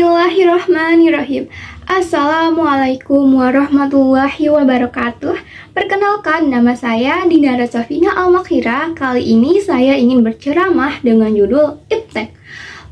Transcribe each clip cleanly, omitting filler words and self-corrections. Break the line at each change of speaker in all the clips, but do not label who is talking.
Bismillahirrahmanirrahim. Assalamualaikum warahmatullahi wabarakatuh. Perkenalkan, nama saya Dinara Safina Al-Makhira. Kali ini saya ingin berceramah dengan judul Iptek.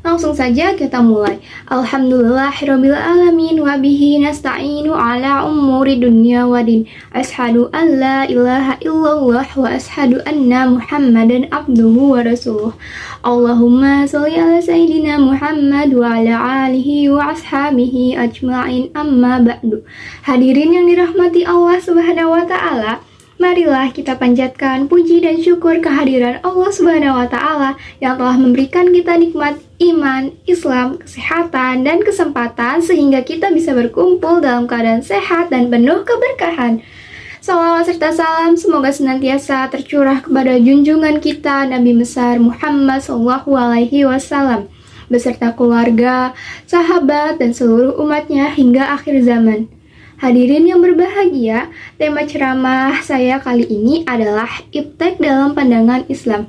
Langsung saja kita mulai. Alhamdulillahirabbil alamin wa bihi nasta'inu ala umuri dunya waddin. Asyhadu an la ilaha illallah wa asyhadu anna Muhammadan abduhu wa rasuluh. Allahumma sholli ala sayyidina Muhammad wa ala alihi wa ashabihi ajma'in, amma ba'du. Hadirin yang dirahmati Allah Subhanahu wa taala, marilah kita panjatkan puji dan syukur kehadiran Allah Subhanahu wa taala yang telah memberikan kita nikmat iman, Islam, kesehatan, dan kesempatan sehingga kita bisa berkumpul dalam keadaan sehat dan penuh keberkahan. Salawat serta salam semoga senantiasa tercurah kepada junjungan kita Nabi besar Muhammad SAW beserta keluarga, sahabat, dan seluruh umatnya hingga akhir zaman. Hadirin yang berbahagia, tema ceramah saya kali ini adalah Iptek dalam pandangan Islam.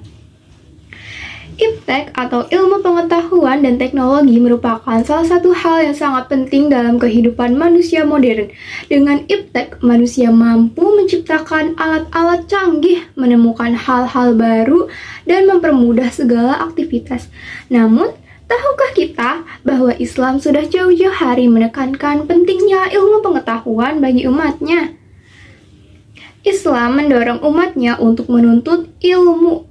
Iptek atau ilmu pengetahuan dan teknologi merupakan salah satu hal yang sangat penting dalam kehidupan manusia modern. Dengan Iptek, manusia mampu menciptakan alat-alat canggih, menemukan hal-hal baru, dan mempermudah segala aktivitas. Namun, tahukah kita bahwa Islam sudah jauh-jauh hari menekankan pentingnya ilmu pengetahuan bagi umatnya? Islam mendorong umatnya untuk menuntut ilmu.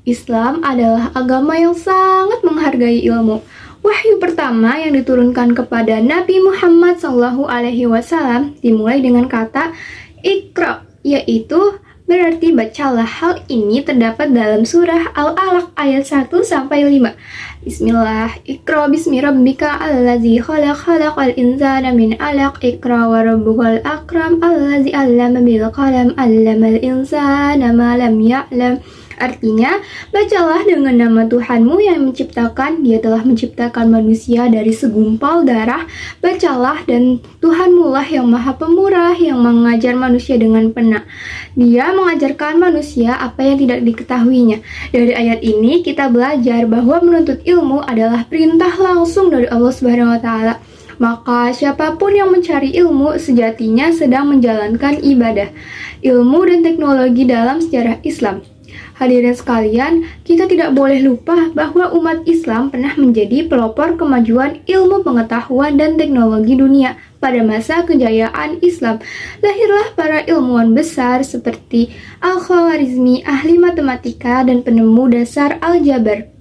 Islam adalah agama yang sangat menghargai ilmu. Wahyu pertama yang diturunkan kepada Nabi Muhammad SAW dimulai dengan kata Iqra, yaitu berarti bacalah. Hal ini terdapat dalam surah Al-Alaq ayat 1-5. Bismillah, Iqra bismi rabbika allazi khalaq, khalaqal insana min 'alaq, Iqra wa rabbukal akram allazi 'allama bil qalam, 'allamal insana ma lam ya'lam. Artinya, bacalah dengan nama Tuhanmu yang menciptakan. Dia telah menciptakan manusia dari segumpal darah. Bacalah, dan Tuhanmu lah yang maha pemurah, yang mengajar manusia dengan benar. Dia mengajarkan manusia apa yang tidak diketahuinya. Dari ayat ini kita belajar bahwa menuntut ilmu adalah perintah langsung dari Allah Subhanahu wa taala. Maka siapapun yang mencari ilmu sejatinya sedang menjalankan ibadah. Ilmu dan teknologi dalam sejarah Islam. Hadirin sekalian, kita tidak boleh lupa bahwa umat Islam pernah menjadi pelopor kemajuan ilmu pengetahuan dan teknologi dunia. Pada masa kejayaan Islam, lahirlah para ilmuwan besar seperti Al-Khwarizmi, ahli matematika dan penemu dasar aljabar.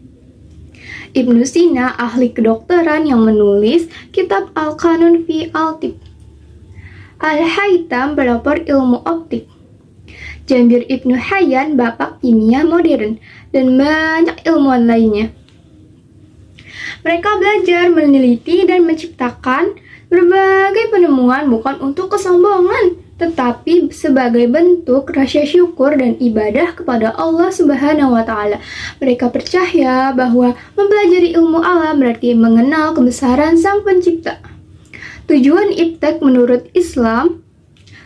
Ibnu Sina, ahli kedokteran yang menulis kitab Al-Qanun fi Al-Tib. Al-Haytham, pelopor ilmu optik. Jabir Ibnu Hayyan, bapak kimia modern, dan banyak ilmuwan lainnya. Mereka belajar, meneliti, dan menciptakan berbagai penemuan bukan untuk kesombongan, tetapi sebagai bentuk rasa syukur dan ibadah kepada Allah Subhanahu wa taala. Mereka percaya bahwa mempelajari ilmu alam berarti mengenal kebesaran Sang Pencipta. Tujuan Iptek menurut Islam.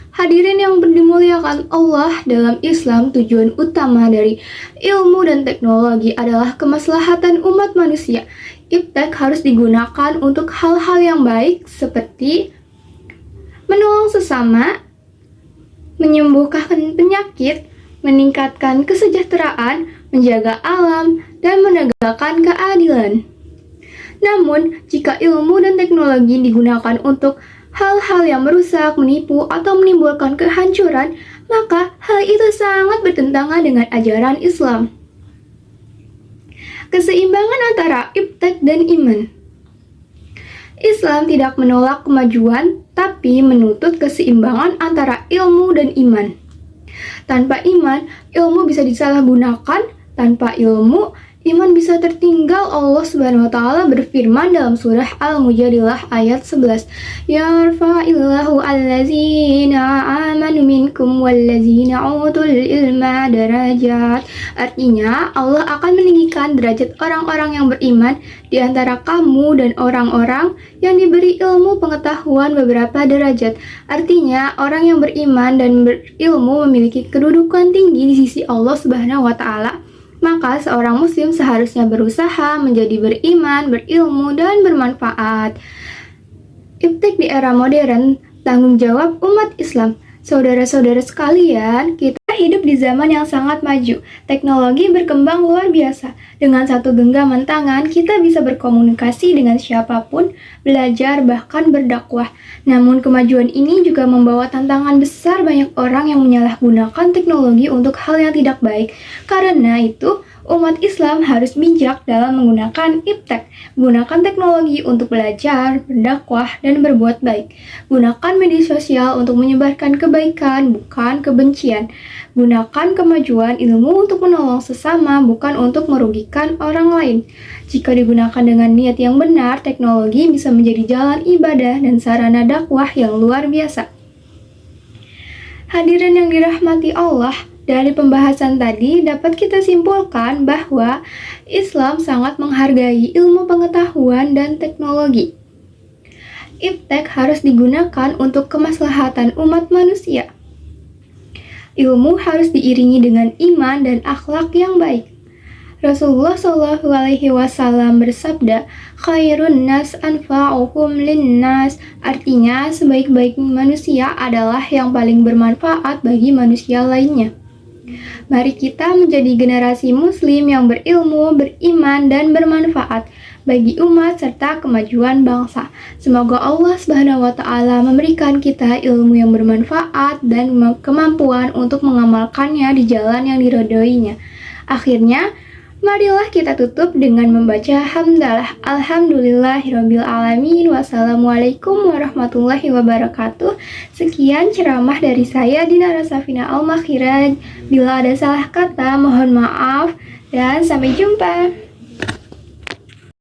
Hadirin yang dimuliakan Allah, dalam Islam tujuan utama dari ilmu dan teknologi adalah kemaslahatan umat manusia. Iptek harus digunakan untuk hal-hal yang baik seperti menolong sesama, menyembuhkan penyakit, meningkatkan kesejahteraan, menjaga alam, dan menegakkan keadilan. Namun, jika ilmu dan teknologi digunakan untuk hal-hal yang merusak, menipu, atau menimbulkan kehancuran, maka hal itu sangat bertentangan dengan ajaran Islam. Keseimbangan antara Iptek dan iman. Islam tidak menolak kemajuan, tapi menuntut keseimbangan antara ilmu dan iman. Tanpa iman, ilmu bisa disalahgunakan. Tanpa ilmu, iman bisa tertinggal. Allah Subhanahu wa taala berfirman dalam surah Al-Mujadilah ayat 11, Yarfa'illahu allazina amanu minkum wallazina utul ilma darajat. Artinya, Allah akan meninggikan derajat orang-orang yang beriman di antara kamu dan orang-orang yang diberi ilmu pengetahuan beberapa derajat. Artinya, orang yang beriman dan berilmu memiliki kedudukan tinggi di sisi Allah Subhanahu wa taala. Maka seorang muslim seharusnya berusaha menjadi beriman, berilmu, dan bermanfaat. Iptek di era modern, tanggung jawab umat Islam. Saudara-saudara sekalian, kita hidup di zaman yang sangat maju. Teknologi berkembang luar biasa. Dengan satu genggaman tangan, kita bisa berkomunikasi dengan siapapun, belajar, bahkan berdakwah. Namun kemajuan ini juga membawa tantangan besar, banyak orang yang menyalahgunakan teknologi untuk hal yang tidak baik. Karena itu, umat Islam harus bijak dalam menggunakan iptek. Gunakan teknologi untuk belajar, berdakwah, dan berbuat baik. Gunakan media sosial untuk menyebarkan kebaikan, bukan kebencian. Gunakan kemajuan ilmu untuk menolong sesama, bukan untuk merugikan orang lain. Jika digunakan dengan niat yang benar, teknologi bisa menjadi jalan ibadah dan sarana dakwah yang luar biasa. Hadirin yang dirahmati Allah, dari pembahasan tadi dapat kita simpulkan bahwa Islam sangat menghargai ilmu pengetahuan dan teknologi. Iptek harus digunakan untuk kemaslahatan umat manusia. Ilmu harus diiringi dengan iman dan akhlak yang baik. Rasulullah Shallallahu Alaihi Wasallam bersabda, "Khairun nas anfa'uhum linnas." Artinya, sebaik-baik manusia adalah yang paling bermanfaat bagi manusia lainnya. Mari kita menjadi generasi muslim yang berilmu, beriman, dan bermanfaat bagi umat serta kemajuan bangsa. Semoga Allah Subhanahu wa Ta'ala memberikan kita ilmu yang bermanfaat dan kemampuan untuk mengamalkannya di jalan yang diridhoinya. Akhirnya, marilah kita tutup dengan membaca hamdalah. Alhamdulillahirabbil alamin. Wassalamualaikum warahmatullahi wabarakatuh. Sekian ceramah dari saya Dinara Safina Al-Makhiraj. Bila ada salah kata, mohon maaf dan sampai jumpa.